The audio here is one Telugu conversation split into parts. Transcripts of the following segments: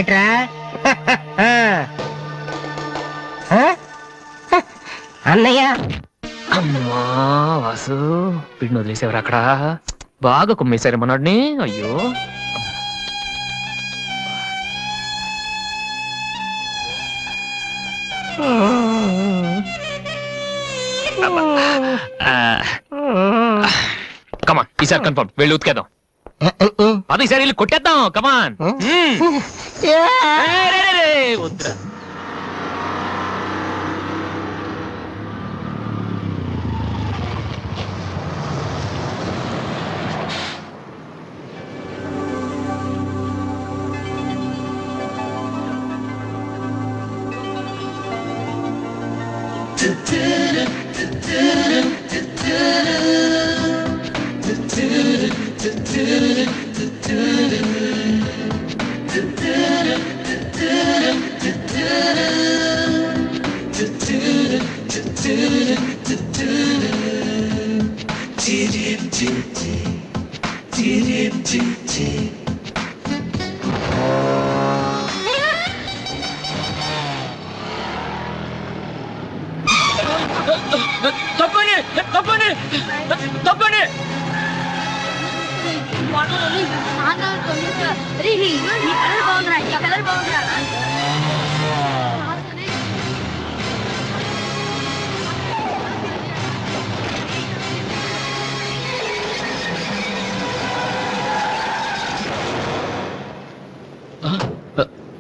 ఏంట్రా? అన్నయ్య. అమ్మా వాసు, వీడిని వదిలేసేవారు అక్కడ. బాగా కుమ్మేశారు మనోడిని. అయ్యో కమాన్, ఈసారి కన్ఫర్మ్ వెళ్ళి ఉతికేద్దాం. అది ఈసారి వెళ్ళి కొట్టేద్దాం. కమాన్. వద్దురా.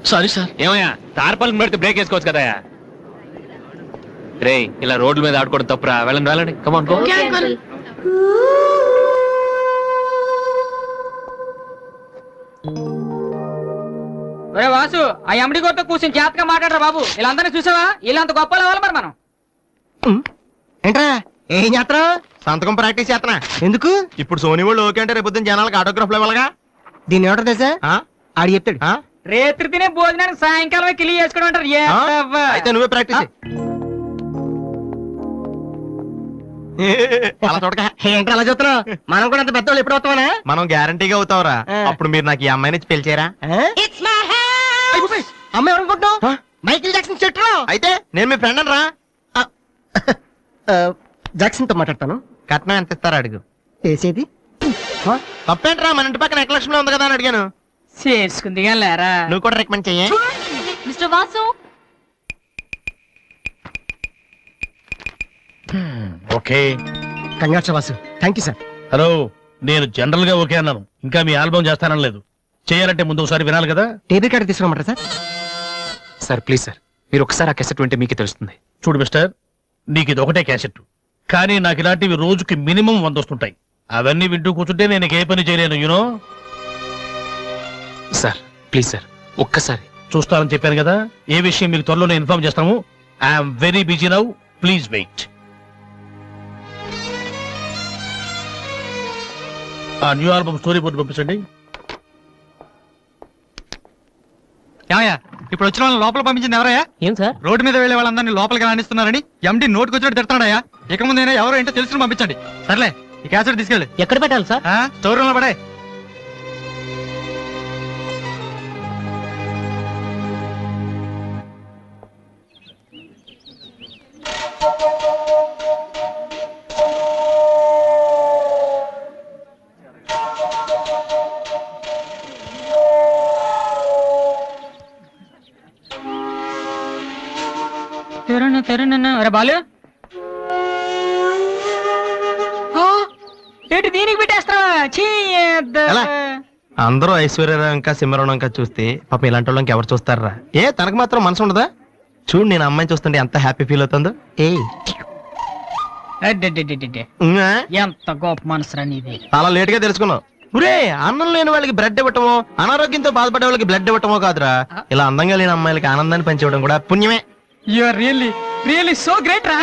Sorry sir. ఏమయ్యా, తార్పాలను పెడితే బ్రేక్ వేసుకోవచ్చు కదా. రే, ఇలా రోడ్ల మీద ఆడుకోవడం తప్పురా. వెళ్ళండి వెళ్ళండి. Come on go. వాసు, ఆ ఎమ్డి గోతో కూర్చొని జాతగా మాట్లాడరా బాబు. వీళ్ళందరినీ చూసావా? వీళ్ళంత గొప్ప అవ్వాలి మరి మనం. ఏంట్రా ఏం చేస్తారా? సంతకం ప్రాక్టీస్ చేస్తున్నా. ఎందుకు? ఇప్పుడు సోనీ వాళ్ళు ఓకే అంటే రేపు జనాలకు ఆటోగ్రాఫ్లు ఇవ్వాలగా. దీన్ని ఏమంటారు తెలుసా? ఆడి చెప్తాడు. రేత్రి తినే భోజనానికి సాయంకాలం కిలి చేసుకోవడం అంటారు. అయితే నువ్వే ప్రాక్టీస్. అలా చూడక. ఏంట్రా అలా చూస్తున్నావు? మనం కూడా అంత పెద్దవాళ్ళు ఎప్పుడు అవుతామనా? మనం గ్యారంటీగా అవుతావురా. అప్పుడు మీరు నాకు ఈ అమ్మాయిని ఇచ్చి పిలిచారా? అమ్మాయి ఎవరనుకుంటున్నావు? మైకిల్ జాక్సన్ చెట్టు. అయితే నేను మీ ఫ్రెండ్ అని రా. జాక్సన్ తో మాట్లాడతాను. కట్నం ఎంత ఇస్తారా అడుగు. చేసేది తప్పేంట్రా? మన ఇంటి పక్కన ఎక్లక్ష్మి ఉంది కదా అని అడిగాను. చేసుకుంది లేరా. నువ్వు కూడా రికమెండ్ చెయ్యి. Mister Vasu, okay. Congrats Vasu. Thank you sir. Hello, నేను జనరల్ గా ఓకే అన్నాను. ఇంకా మీ ఆల్బమ్ చేస్తానని లేదు. చేయాలంటే ముందు ఒకసారి వినాలి కదా. టేబుల్ కార్డు తీసుకురమ్మంటారా సార్? సార్ ప్లీజ్ సార్, మీరు ఒకసారి ఆ కెసెట్ వింటే మీకే తెలుస్తుంది. చూడు మిస్టర్, నీకు ఇది ఒకటే క్యాసెట్, కానీ నాకు ఇలాంటివి రోజుకి మినిమం 100 వస్తుంటాయి. అవన్నీ వింటూ కూర్చుంటే నేను ఏ పని చేయలేను. యూనో. సార్ ప్లీజ్ సార్, ఒక్కసారి. చూస్తానని చెప్పాను కదా. ఏ విషయం మీకు త్వరలోనే ఇన్ఫార్మ్ చేస్తాము. I'm very busy now, please wait. ఆ న్యూ ఆల్బమ్ స్టోరీ బోర్డు పంపించండి. ఇప్పుడు వచ్చిన వాళ్ళని లోపల పంపించింది ఎవరయ్యా? ఏం సార్? రోడ్డు మీద వెళ్లే వాళ్ళందరినీ లోపలికి రాణిస్తున్నారని ఎండి నోటుకు వచ్చినట్టు తిడతాడయ్యా. ఇక ముందైనా ఎవరో ఏంటో తెలుసుకుని పంపించండి. సర్లే, ఈ క్యాసెట్ తీసుకెళ్ళి. ఎక్కడ పెట్టాలి సార్? స్టోర్ రూమ్ లో పడే. బాలు ఏంటి దీనికి పెట్టేస్తావా? అందరూ ఐశ్వర్యరావు ఇంకా సింహరావు ఇంకా చూస్తే పాపం ఇలాంటి వాళ్ళకి ఎవరు చూస్తారా? ఏ తనకు మాత్రం మనసు ఉండదా? చూడు, నేను అమ్మాయిని చూస్తుంటే ఎంత హ్యాపీ ఫీల్ అవుతుందో. ఎంత గొప్ప మనసురా నీది. చాలా లేట్ గా తెలుసుకున్నావు. ఒరే, అన్నం లేని వాళ్ళకి బ్లడ్ ఇవ్వటమో, అనారోగ్యంతో బాధపడే వాళ్ళకి బ్లడ్ ఇవ్వటమో కాదురా, ఇలా అందంగా లేని అమ్మాయిలకి ఆనందాన్ని పంచివ్వడం కూడా పుణ్యమే. You are really really so great రా.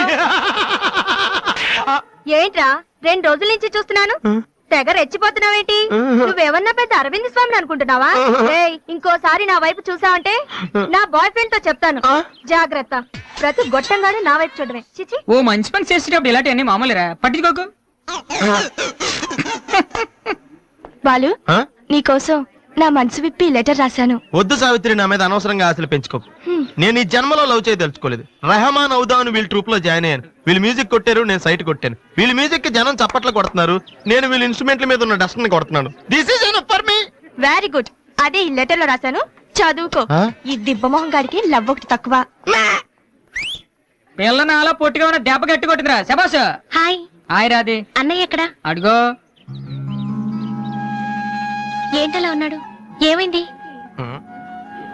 ఏంట్రా 2 రోజుల నుంచి చూస్తున్నాను, తెగ రెచ్చిపోతున్నావేంటి? నువ్వేమన్నా పెద్ద అరవింద్ స్వామిని అనుకుంటున్నావా? ఇంకోసారి నా వైపు చూసావంటే నా బాయ్ ఫ్రెండ్ తో చెప్తాను, జాగ్రత్త. ప్రతి గొట్టంగానే నా వైపు చూడమే. చిచి. ఓ మంచి పని చేసేటప్పుడు ఇలాంటివన్నీ మామూలురా, పట్టించుకోకు. బాలు, నీకోసం నా మనసు విప్పి లెటర్ రాశాను. వద్దు సావిత్రి, నా మీద అనవసరంగా ఆశలు పెంచుకోకు. నేను ఈ జన్మలో లవ్ చేయ తెలుసుకోలేదు. రెహమాన్ అవుదామని వీళ్ళ ట్రూప్ లో జాయిన్ అయ్యాను. వీళ్ళు మ్యూజిక్ కొట్టారు, నేను సైట్ కొట్టాను. వీళ్ళ మ్యూజిక్ కి జనం చప్పట్లు కొడుతున్నారు, నేను వీళ్ళ ఇన్స్ట్రుమెంట్ల మీద ఉన్న డస్ట్ ని కొడుతున్నాను. This is enough for me. Very good. అదే ఈ లెటర్ లో రాశాను, చదువుకో. ఈ దిబ్బమోహం గాడికి లవ్ ఒకటి తక్కువ. పిల్లని అలా పొట్టిగా ఉన్న దెబ్బ గట్టి కొట్టిందిరా శబాస్. హాయ్ హాయ్ రాది. అన్నయ్య ఎక్కడ? అడుగో. ఏంటలా ఉన్నాడు? ఏమైంది?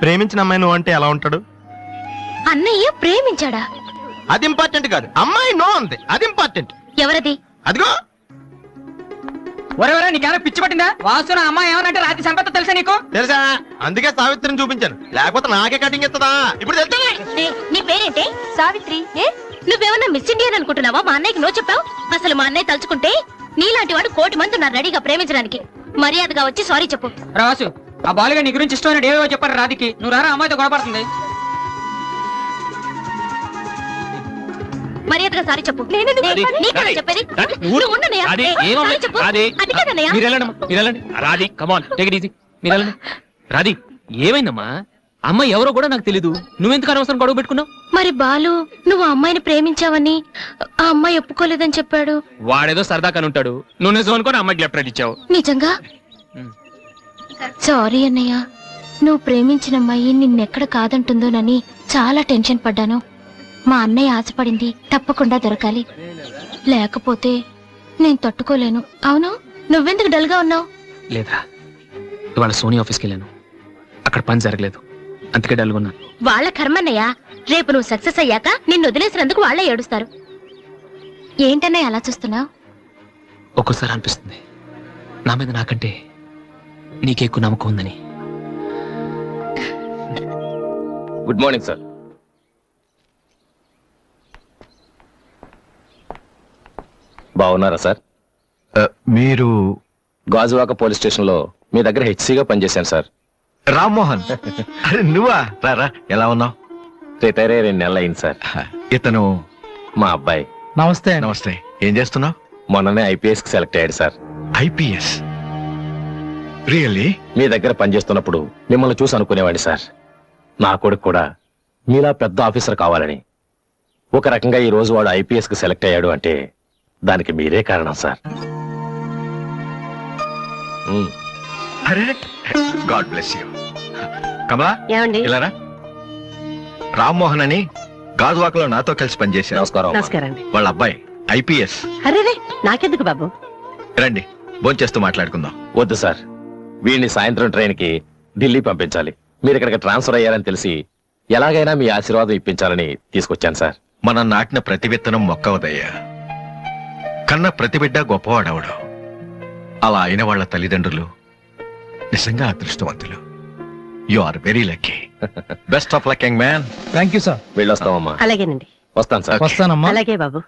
ప్రేమించిన అమ్మాయి నువ్వు అంటే ఎలా ఉంటాడు? అన్నయ్య ప్రేమించాడా? అది ఇంపార్టెంట్ కాదు, అమ్మాయి నో అంతే, అది ఇంపార్టెంట్. ఎవరది? అదిగో. ఒరే నీకేమైనా పిచ్చి పట్టిందా? వాసు నా అమ్మాయి ఏమనంటే రాత్రి సంపద తెలుసా నీకు? తెలుసా, అందుకే సావిత్రిని చూపించాను, లేకపోతే నాకే కటింగ్ ఇస్తుందా? ఇప్పుడు తెలుసా? నీ పేరేంటి? సావిత్రి. ఏ నువ్వేమన్నా మిస్ ఇండియన్ అనుకుంటున్నావా? మా అన్నయ్యకి నో చెప్పావు. అసలు మా అన్నయ్య తలుచుకుంటే నీలాంటి వాడు 1,000,000 మంది ఉన్నారు రెడీగా ప్రేమించడానికి. మర్యాదగా వచ్చి సారీ చెప్పు. రాసు, ఆ బాలుగా నీ గురించి ఇష్టమైన ఏవో చెప్పారు రాధికి. నువ్వు రారా, అమ్మాయితో గొడవపడుతుంది. మర్యాదగా సారీ చెప్పు. చెప్పేది నువ్వు ఉండనయ్యా. సారీ చెప్పు. అది కాదన్నయ్యా. Radhi come on take it easy. మీరు వెళ్ళండి. రాధి ఏమైందమ్మా? అమ్మాయి ఎవరో కూడా నాకు తెలీదు, నువ్వెందుకు అనవసరం గొడవ పెట్టుకున్నావు? మరి బాలు నువ్వు ఆ అమ్మాయిని ప్రేమించావని ఆ అమ్మాయి ఒప్పుకోలేదని చెప్పాడు. వాడేదో సరదా కని ఉంటాడు, నువ్వు నిజం అనుకోని అమ్మాయికి లెఫ్ట్ రైట్ ఇచ్చావు. నిజంగా? సారీ అన్నయ్య, నువ్వు ప్రేమించిన అమ్మాయి నిన్నెక్కడ కాదంటుందోనని చాలా టెన్షన్ పడ్డాను. మా అన్నయ్య ఆశపడింది తప్పకుండా దొరకాలి, లేకపోతే నేను తట్టుకోలేను. అవును, నువ్వెందుకు డల్ గా ఉన్నావు? లేదా, ఇవాళ సోనీ ఆఫీస్కి వెళ్ళాను, అక్కడ పని జరగలేదు, అందుకే డల్గా ఉన్నాను. వాళ్ళ కర్మన్నయ్య, రేపు నువ్వు సక్సెస్ అయ్యాక నిన్ను వదిలేసినందుకు వాళ్ళే ఏడుస్తారు. ఏంటన్నయ్య అలా చూస్తున్నావు? ఒక్కోసారి అనిపిస్తుంది నా మీద నాకంటే నీకే ఎక్కువ నమ్మకం ఉందని. Good morning sir. బాగున్నారా సార్? మీరు గాజువాక పోలీస్ స్టేషన్ లో మీ దగ్గర హెచ్సిగా పనిచేశాను సార్. రామ్మోహన్, అరే నువ్వా? రారా, ఎలా ఉన్నావు? రిటైర్ అయ్యి 2 నెలలు అయింది సార్. ఇతను మా అబ్బాయి. నమస్తే. నమస్తే. ఏం చేస్తున్నావు? మొన్ననే ఐపీఎస్ కి సెలెక్ట్ అయ్యాడు సార్. ఐపీఎస్? రియల్లీ? మీ దగ్గర పనిచేస్తున్నప్పుడు మిమ్మల్ని చూసి అనుకునేవాడిని సార్, నా కొడుకు కూడా మీలా పెద్ద ఆఫీసర్ కావాలని. ఒక రకంగా ఈ రోజు వాడు ఐపీఎస్ కి సెలెక్ట్ అయ్యాడు అంటే దానికి మీరే కారణం సార్. అరే, గాడ్ బ్లెస్ యూ. కమలా, ఇలారా. రామ్మోహన్ అని గాజువాకలో నాతో కలిసి పనిచేశారు. నమస్కారం. వాళ్ళ అబ్బాయి ఐపీఎస్. అరే నాకెందుకు బాబు, రండి భోంచేస్తూ మాట్లాడుకుందాం. వద్దు సార్, వీడిని సాయంత్రం ట్రైన్ కి ఢిల్లీ పంపించాలి. మీరు ఇక్కడికి ట్రాన్స్ఫర్ అయ్యారని తెలిసి ఎలాగైనా మీ ఆశీర్వాదం ఇప్పించాలని తీసుకొచ్చాను సార్. మనం నాటిన ప్రతి విత్తనం మొక్కవదయ్యా. కన్న ప్రతి బిడ్డ గొప్పవాడవడు. అలా అయిన వాళ్ళ తల్లిదండ్రులు నిజంగా అదృష్టవంతులు. You are very lucky. Best of luck young man. Thank you sir. వెళ్ళొస్తామమ్మా. అలాగేనండి. వస్తాను సార్. వస్తానమ్మా. అలాగే బాబు.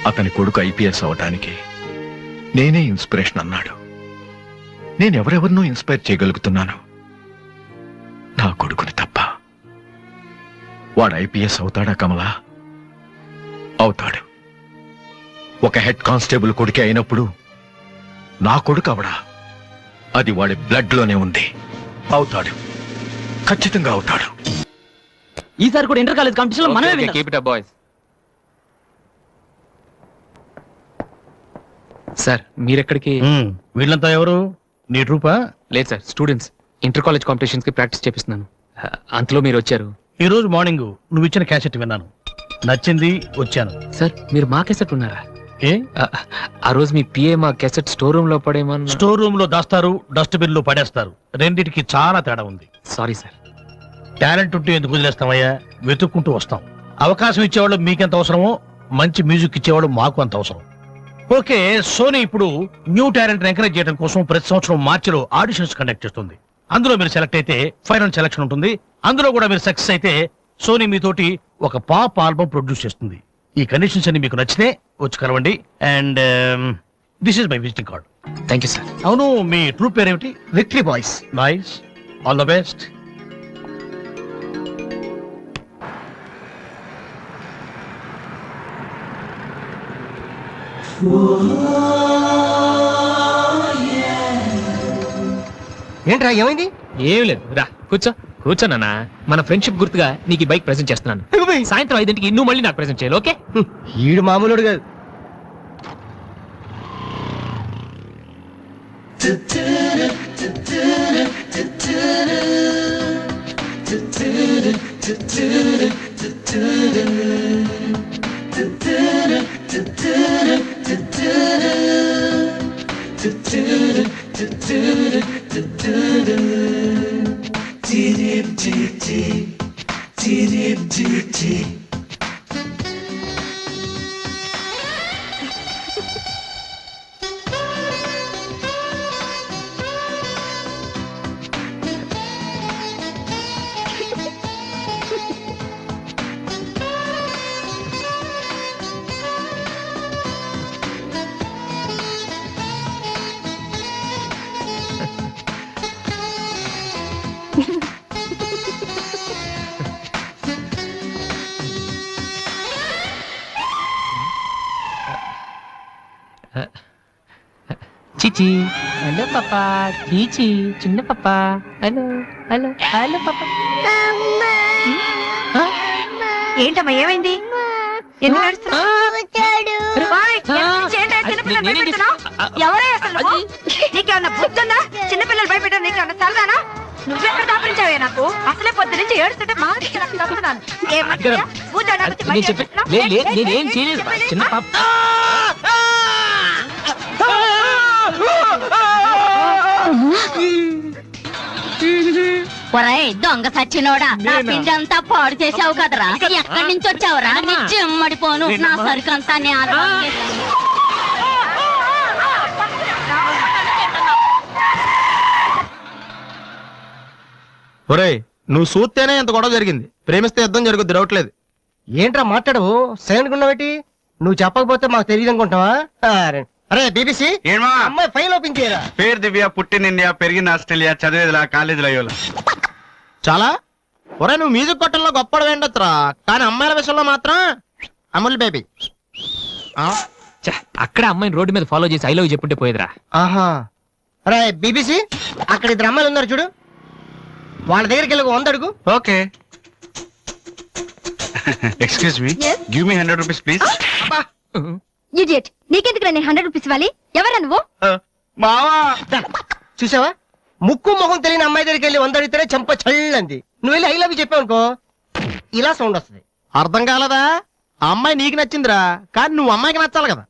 అతని కొడుకు ఐపీఎస్ అవటానికి నేనే ఇన్స్పిరేషన్ అన్నాడు. నేనెవరెవరినో ఇన్స్పైర్ చేయగలుగుతున్నాను, నా కొడుకుని తప్ప. వాడు ఐపీఎస్ అవుతాడా కమలా? అవుతాడు. ఒక హెడ్ కానిస్టేబుల్ కొడుకే అయినప్పుడు నా కొడుకు అవడా? అది వాడి బ్లడ్ లోనే ఉంది. అవుతాడు, ఖచ్చితంగా అవుతాడు. ఈసారి కూడా ఇంటర్ కాలేజ్ కాంపిటీషన్ లో మనమే విన్నాం. Keep it up boys. Sir మీరెక్కడికి? వీళ్ళంతా ఎవరు? నీ ట్రూపా? లేదు sir, students. Inter college competitions కి ప్రాక్టీస్ చేపిస్తున్నాను. అంతలో మీరు వచ్చారు. ఈ రోజు మార్నింగ్ నువ్వు ఇచ్చిన క్యాసెట్ విన్నాను, నచ్చింది, వచ్చాను. సార్ మీరు మా కెసెట్ ఉన్నారా? ఏ? ఆ రోజు మీ పిఏ మా కెసెట్ స్టోర్ రూమ్ లో పడేమన్నా. స్టోర్ రూమ్ లో దాస్తారు, డస్ట్బిన్ లో పడేస్తారు. రెండిటికి చాలా తేడా ఉంది. Sorry sir. టాలెంట్ ఉంటే ఎందుకు వదిలేస్తామయ్యా? వెతుక్కుంటూ వస్తాం. అవకాశం ఇచ్చేవాళ్ళు మీకెంత అవసరమో మంచి మ్యూజిక్ ఇచ్చేవాళ్ళు మాకు అంత అవసరం. ఓకే, సోనీ ఇప్పుడు న్యూ టాలెంట్ ఎంకరేజ్ చేయడం కోసం ప్రతి సంవత్సరం మార్చిలో ఆడిషన్స్ కండక్ట్ చేస్తుంది. అందులో మీరు సెలెక్ట్ అయితే ఫైనల్ సెలక్షన్ ఉంటుంది. అందులో కూడా మీరు సక్సెస్ అయితే సోనీ మీతోటి ఒక పాప్ ఆల్బమ్ ప్రొడ్యూస్ చేస్తుంది. ఈ కండిషన్స్ అన్ని మీకు నచ్చితే వచ్చి కలవండి. And this is my visiting card. Thank you sir. అవును, మీ ట్రూప్ పేరేమిటి? Victory boys. Nice, all the best. Oh, yeah. ఏంట్రా ఏమైంది? ఏం లేదు, రా కూర్చో. కూర్చోనన్నా, మన ఫ్రెండ్షిప్ గుర్తుగా నీకు ఈ బైక్ ప్రెజెంట్ చేస్తున్నాను. సాయంత్రం 5ంటికి నువ్వు మళ్ళీ నాకు ప్రెజెంట్ చేయాలి, ఓకే? ఈడు మామూలుడు కాదు. చీచి, హలో పాపా. చీచి, చిన్న పాపా. హలో హలో హలో పాపా. ఏంటమ్మా ఏమైంది? ఎందుకు ఏడుస్తున్నావ్? ఓయ్, చిన్నపిల్లలు భయపెడుతున్నావ్? ఎవరే అసలు నువ్వు? నీకేమన్నా బుద్ధుందా? చిన్నపిల్లలు భయపెట్టావు, నీకేమన్నా సరదానా? నువ్వెక్కడ దాపరించావే నాకు? అసలే పొద్దు నుంచి ఏడుస్తుంటే మా చదువుతున్నాను. నేనేం చేయలేదు, చిన్న పాప. ఒరేయ్ దొంగ సచ్చినోడా, నా పిండి అంతా పాడు చేసావు కదరా. ఎక్కడి నుంచి వచ్చావురా? నీ చెమ్మడిపోను, నా సరుకంతా ఒరేయ్, నువ్వు చూస్తేనే ఎంత గొడవ జరిగింది. ప్రేమిస్తే యుద్ధం జరుగుద్ది, డౌట్లేదు. ఏంట్రా మాట్లాడవు? సైలెంట్ ఉన్నావేటి? నువ్వు చెప్పకపోతే మాకు తెలియదు అనుకుంటావా? అరే బీబీసీ, అమ్మాయి ఫైల్ ఓపెన్ చేయరా. పేరు దివ్య, పుట్టిన ఇండియా, పెరిగిన ఆస్ట్రేలియా, చదివేదిలా కాలేజీలో అయ్యోలా. చాలా ఒరే, నువ్వు మ్యూజిక్ కొట్టంలో గొప్పడు వేండొచ్చురా, కానీ అమ్మాయిల విషయంలో మాత్రం అమూల్ బేబీ. అక్కడ అమ్మాయిని రోడ్డు మీద ఫాలో చేసి ఐ లవ్ చెప్పుంటే పోయేదిరా. ఆహా. అరే బీబీసీ, అక్కడ ఇద్దరు అమ్మాయిలు ఉన్నారు చూడు, వాళ్ళ దగ్గరికి వెళ్ళి 100 అడుగు. Okay. Excuse me, give me 100 rupees please. Idiot, నీకెందుకు నేను 100 రూపీస్ ఇవ్వాలి? ఎవరా నువ్వు? మావా, చూసావా, ముక్కు మొహం తెలియని అమ్మాయి దగ్గరికి వెళ్ళి 100 అడిగితేనే చెంప చల్లంది. నువ్వు వెళ్ళి ఐ లవ్ యూ చెప్పావు అనుకో, ఇలా సౌండ్ వస్తుంది. అర్థం కాలదా? ఆ అమ్మాయి నీకు నచ్చిందిరా, కానీ నువ్వు అమ్మాయికి నచ్చాలి కదా.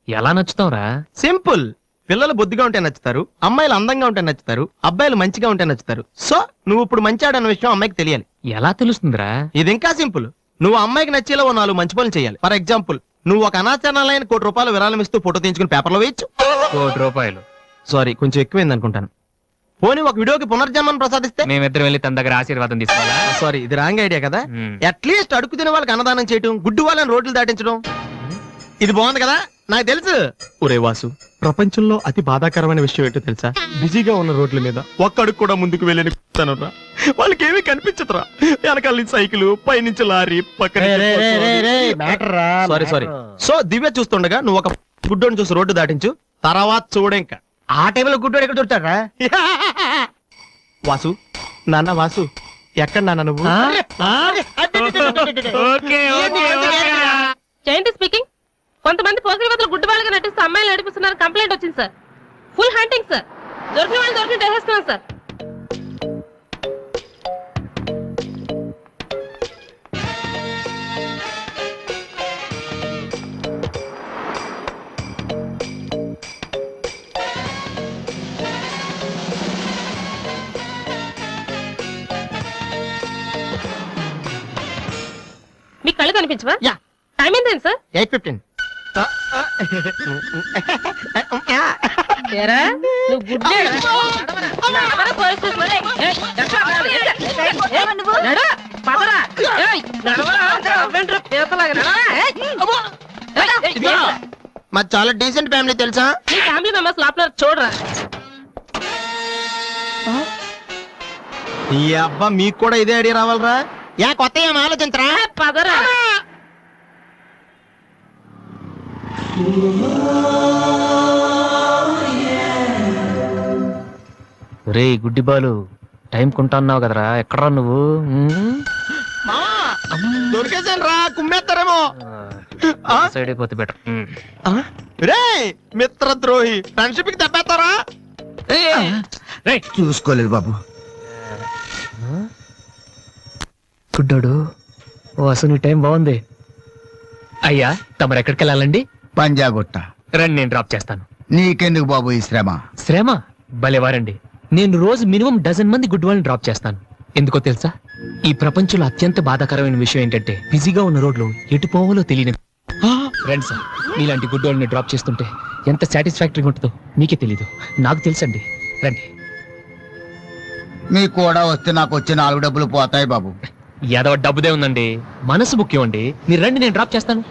ఎలా నచ్చుతావురా? సింపుల్. పిల్లలు బొద్దుగా ఉంటే నచ్చుతారు, అమ్మాయిలు అందంగా ఉంటే నచ్చుతారు, అబ్బాయిలు మంచిగా ఉంటే నచ్చుతారు. సో నువ్వు ఇప్పుడు మంచివాడన్న విషయం అమ్మాయికి తెలియాలి. ఎలా తెలుస్తుందిరా? ఇది ఇంకా సింపుల్. నువ్వు అమ్మాయికి నచ్చేలా 4 మంచి పనులు చేయాలి. ఫర్ ఎగ్జాంపుల్, నువ్వు ఒక అనాచరణలైన ₹1 కోటి విరాళం ఇస్తూ ఫోటో తీయించుకుని పేపర్లో వేయచ్చు. ₹1 సారీ, కొంచెం ఎక్కువైంది అనుకుంటాను. పోనీ ఒక వీడియోకి పునర్జన్మను ప్రసాదిస్తే? మేమిద్దరం వెళ్ళి తన దగ్గర ఆశీర్వాదం తీసుకోవాలా? సారీ, ఇది రాంగ్ ఐడియా కదా. అట్లీస్ట్ అడుగు తినే వాళ్ళకి అన్నదానం చేయటం, గుడ్డు వాళ్ళని రోడ్లు దాటించడం, ఇది బాగుంది కదా. నాకు తెలుసు. ఒరే వాసు, ప్రపంచంలో అతి బాధాకరమైన విషయం ఏంటో తెలుసా? బిజీగా ఉన్న రోడ్ల మీద ఒక్క అడుగు కూడా ముందుకు వెళ్ళని తనరా, వాళ్ళకి ఏమీ కనిపించదురా. వెనకాల నుంచి సైకిల్, పైనుంచి లారీ, పక్కన. సారీ. సో దివ్య చూస్తుండగా నువ్వు ఒక గుడ్డోని చూసి రోడ్డు దాటించు, తర్వాత చూడ. ఇంకా ఆ టైంలో గుడ్డోడు ఎక్కడ దొరుకుతాడా? వాసు, నాన్న వాసు, ఎక్కడ నాన్న నువ్వు? జయంతి స్పీకింగ్. కొంతమంది పోకిరి వద్దలు గుడ్డి వాళ్ళగా నటిస్తూ అమ్మాయిలు నడిపిస్తున్నారు, కంప్లైంట్ వచ్చింది సార్. Full hunting sir. దొరికిన వాళ్ళు దొరికిన వేసేస్తున్నాం సార్. మీకు కళ్ళు కనిపించవా? టైం ఏంటండి సార్? 8:15. మాది చాలా డీసెంట్ ఫ్యామిలీ తెలుసా? మీ ఫ్యామిలీ మెంబర్స్ లోపల చూడరా. ఈ అబ్బా, మీకు కూడా ఇదే ఐడియా రావాలరా? యా కొత్త ఏం ఆలోచించరా? పదరా. రే గుడ్డి బాలు టైం కొంటున్నావు కదరా ఎక్కడా నువ్వు దొరికేసాను రా, కుమ్మేస్తారేమో. సైడ్ అయిపోతే బెటర్. రే మిత్రద్రోహి, ఫ్రెండ్షిప్ కి దెబ్బేస్తారా? చూసుకోలేదు బాబు. గుడ్డోడు ఓ అసలు నీ టైం బాగుంది. అయ్యా తమరు ఎక్కడికి వెళ్ళాలండి? పంజాగుట్ట. రండి నేను డ్రాప్ చేస్తాను. నీకెందుకు బాబు ఈ శ్రమ? శ్రమ భలేవారండి. నేను రోజు మినిమం డజన్ మంది గుడ్ వాళ్ళని డ్రాప్ చేస్తాను. ఎందుకో తెలుసా? ఈ ప్రపంచంలో అత్యంత బాధాకరమైన విషయం ఏంటంటే బిజీగా ఉన్న రోడ్లు ఎటు పోవాలో తెలియని ఫ్రెండ్స్. మీలాంటి గుడ్ వాళ్ళని డ్రాప్ చేస్తుంటే ఎంత సాటిస్ఫాక్టరీగా ఉంటుందో మీకే తెలీదు, నాకు తెలుసండి. రండి. మీ కూడా వస్తే నాకు వచ్చే 4 డబ్బులు పోతాయి బాబు. ఏదో డబ్బుదే ఉందండి, మనసు ముఖ్యం అండి. మీరు రండి నేను డ్రాప్ చేస్తాను.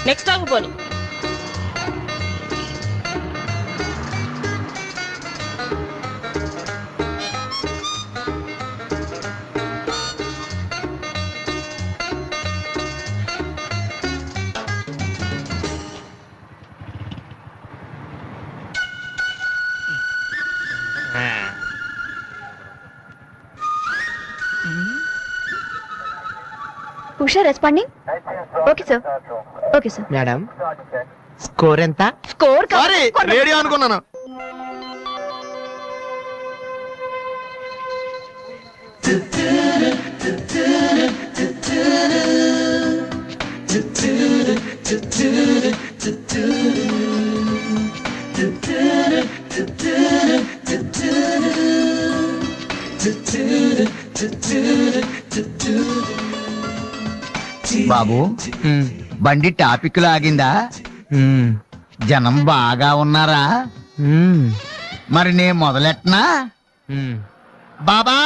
నెక్స్ట్ ఆగు పోనీ. Usha responding. Okay sir, okay sir. Madam score ఎంత? స్కోర్ సారీ, రేడియో అనుకున్నాను. బాబు బండి టాపిక్ లాగిందా? జనం బాగా ఉన్నారా? మరి నేను మొదలెట్టనా? బాబా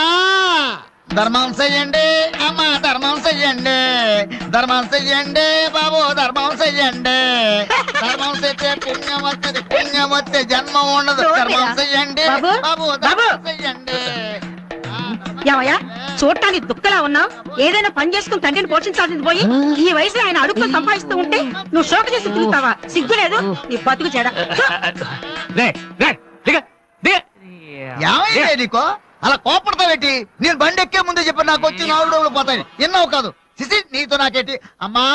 ధర్మం చెయ్యండి, అమ్మ ధర్మం చెయ్యండి, ధర్మం చెయ్యండి బాబు, ధర్మం చెయ్యండి. ధర్మం చేస్తే పుణ్యం వస్తుంది, పుణ్యం వస్తే జన్మ ఉండదు. ధర్మం చెయ్యండి బాబు, ధర్మం చెయ్యండి. ఏమయ్యా చూడటానికి దుఃఖలా ఉన్నావు? ఏదైనా పని చేసుకుని తండ్రిని పోషించాల్సింది పోయి ఈ వయసులో ఆయన అడుగుతో సంపాదిస్తూ ఉంటే నువ్వు షోక చేసి తిరుగుతావా? సిగ్గు లేదు నీ బతుకు చెడ. ఏమైందే నీకో అలా కోపడతావేటి? నేను బండి ఎక్కే ముందే చెప్పి నాకు వచ్చి 4 డబ్బులు పోతాయి. ఎన్నో కాదు సిసి, నీతో నాకేటి? అమ్మా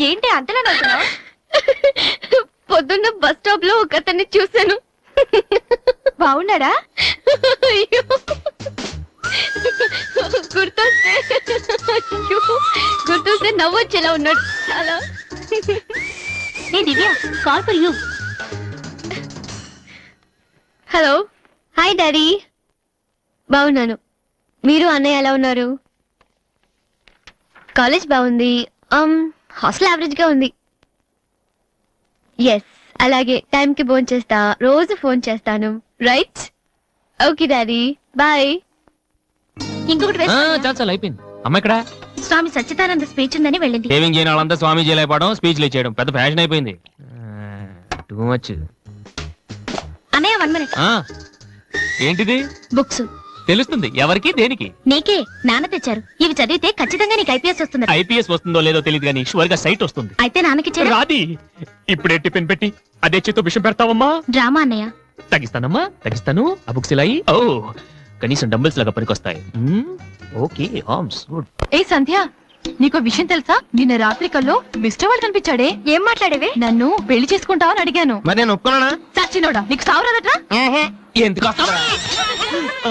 ఏంటి అంతలా నవ్వుతున్నావ్? పొద్దున్న బస్ స్టాప్ లో ఒక అతన్ని చూశాను. బాగున్నాడా? గుర్తొస్తే నవ్వొచ్చేలా ఉన్నాడు చాలా. Divya call for you. Hello, hi daddy. బాగున్నాను. మీరు అన్నయ్య ఎలా ఉన్నారు? కాలేజ్ బాగుంది, హాస్టల్ యావరేజ్ గా ఉంది. ఎస్, అలాగే టైంకి ఫోన్ చేస్తా, రోజు ఫోన్ చేస్తాను. రైట్? Okay daddy, bye. ఇంకొకటి చాలా అయిపోయింది. అమ్మ ఇక్కడ స్వామి సచ్చిదానంద స్పీచ్ ఉందని వెళ్ళింది. సేవింగ్ చేయని వాళ్ళంతా స్వామీజీ అయిపోవడం, స్పీచ్లు ఇచ్చేయడం పెద్ద ఫ్యాషన్ అయిపోయింది. Too much. అన్నయ్య 1 minute. ఏంటిది? బుక్స్. తెలుస్తుంది ఎవరికి దేనికి? నీకే. నాన్న తెచ్చారు. ఇవి చదివితే ఖచ్చితంగా నీకు ఐపీఎస్ వస్తుంది. ఐపీఎస్ వస్తుందో లేదో తెలియదు కానీ షువర్ గా సైట్ వస్తుంది. అయితే నాన్నకి రాది. ఇప్పుడే టిఫిన్ పెట్టి అదే చేతో విషయం పెడతావమ్మా? డ్రామా అన్నయ్య. తగ్గిస్తానమ్మా, తగ్గిస్తాను. ఆ బుక్స్ ఇలా ఓ కనీసం డంబుల్స్ లాగా పనికొస్తాయి. Okay, arms good. ఏ సంధ్య, నీకో విషయం తెలుసా? నిన్న రాత్రి కల్లో మిస్టర్ వాళ్ళు కనిపించాడే. ఏం మాట్లాడేవే? నన్ను పెళ్లి చేసుకుంటావని అడిగాను. మరి నేను ఒప్పుకున్నానా? సచ్చినోడా, నీకు సావరాదట్రా? ఎందుకు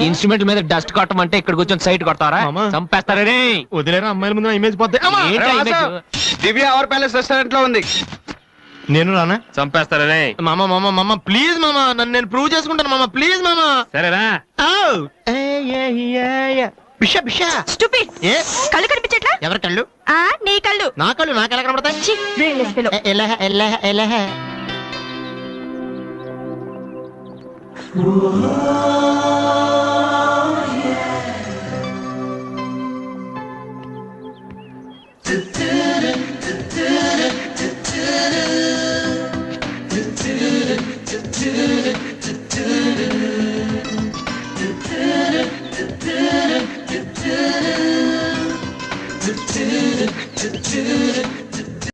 ఇన్స్ట్రుమెంట్ మీద డస్ట్ కొట్టమంటే ఇక్కడ కూర్చొని సైట్ కొడతారా? చంపేస్తారే. వదిలేరా, అమ్మాయిల ముందు ఇమేజ్ పోతే. దివ్య అవర్ ప్యాలెస్ రెస్టారెంట్ లో ఉంది. నేను రానా? చంపేస్తారే. మామ మామ మామ ప్లీజ్ మామ, నన్ను నేను ప్రూవ్ చేసుకుంటాను మామ, ప్లీజ్ మామ. సరేరా. బిషా బిషా స్టూపిడ్. కళ్ళు కనిపించట్లా? ఎవరి కళ్ళు? నీ కళ్ళు. నా కళ్ళు నాకు ఎలా కనబడతాయి? do do do do do